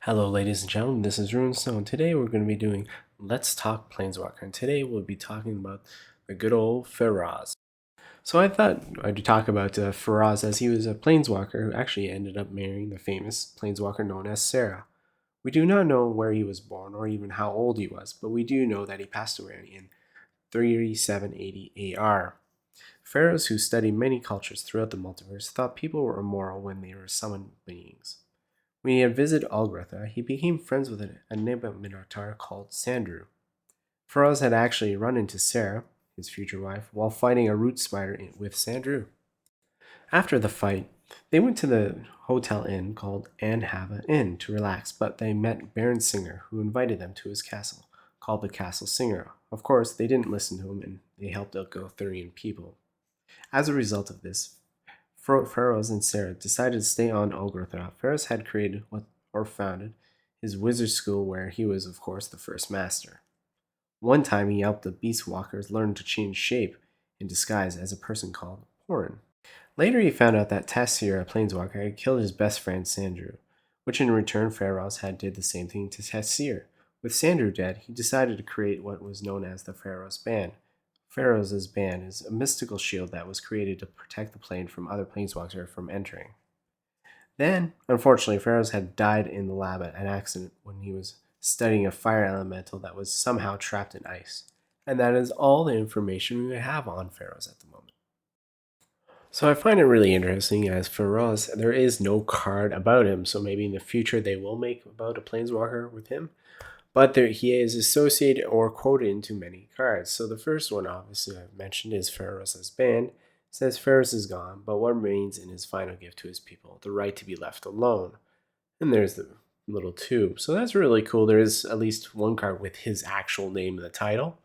Hello ladies and gentlemen, this is Runestone. Today we're going to be doing Let's Talk Planeswalker, and today we'll be talking about the good old Feroz. So I thought I'd talk about Feroz, as he was a Planeswalker who actually ended up marrying the famous Planeswalker known as Sarah. We do not know where he was born or even how old he was, but we do know that he passed away in 3780 AR. Pharaohs who studied many cultures throughout the multiverse thought people were immoral when they were summoned beings. When he had visited Algretha, he became friends with a Neba Minotaur called Sandru. Feroz had actually run into Sarah, his future wife, while fighting a root spider with Sandru. After the fight, they went to the hotel inn called Anhava Inn to relax, but they met Baron Singer, who invited them to his castle, called the Castle Singer. Of course, they didn't listen to him, and they helped out Gothurian people. As a result of this, Feroz and Sarah decided to stay on Ogretha. Feroz had created or founded his wizard school, where he was, of course, the first master. One time he helped the beast walkers learn to change shape in disguise as a person called Porin. Later he found out that Tassir, a planeswalker, had killed his best friend Sandru, which in return Feroz had did the same thing to Tassir. With Sandru dead, he decided to create what was known as the Feroz Band. Feroz's band is a mystical shield that was created to protect the plane from other planeswalkers from entering. Then, unfortunately, Feroz had died in the lab at an accident when he was studying a fire elemental that was somehow trapped in ice. And that is all the information we have on Feroz at the moment. So I find it really interesting, as Feroz, there is no card about him, so maybe in the future they will make about a planeswalker with him. But he is associated or quoted into many cards. So the first one, obviously, I've mentioned is Feroz's band. It says Feroz is gone, but what remains in his final gift to his people? The right to be left alone. And there's the little tube. So that's really cool. There is at least one card with his actual name in the title.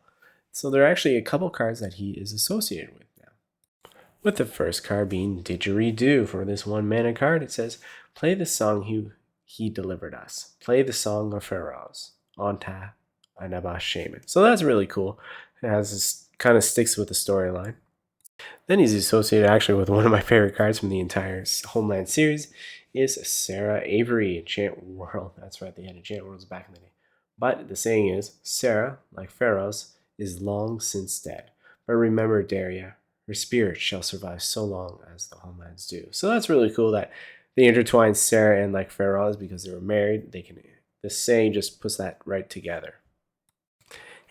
So there are actually a couple cards that he is associated with now. With the first card being Didgeridoo. For this 1 mana card, it says, play the song he delivered us. Play the song of Feroz. Onta Anaba Shaman. So that's really cool. It has this kind of sticks with the storyline. Then he's associated actually with one of my favorite cards from the entire Homeland series is Sarah Avery, Enchant World. That's right, they had Enchant Worlds back in the day. But the saying is, Sarah, like Feroz, is long since dead. But remember Daria, her spirit shall survive so long as the Homelands do. So that's really cool that they intertwined Sarah and like Feroz because they were married. The saying just puts that right together.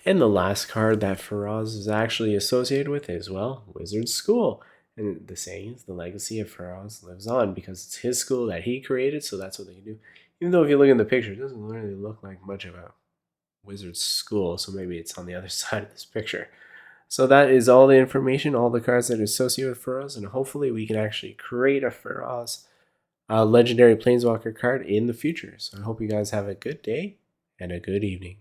And the last card that Feroz is actually associated with is, well, Wizard School. And the saying is, the legacy of Feroz lives on because it's his school that he created, so that's what they do. Even though if you look in the picture, it doesn't really look like much of a wizard school, so maybe it's on the other side of this picture. So that is all the information, all the cards that are associated with Feroz, and hopefully we can actually create a Feroz legendary Planeswalker card in the future. So I hope you guys have a good day and a good evening.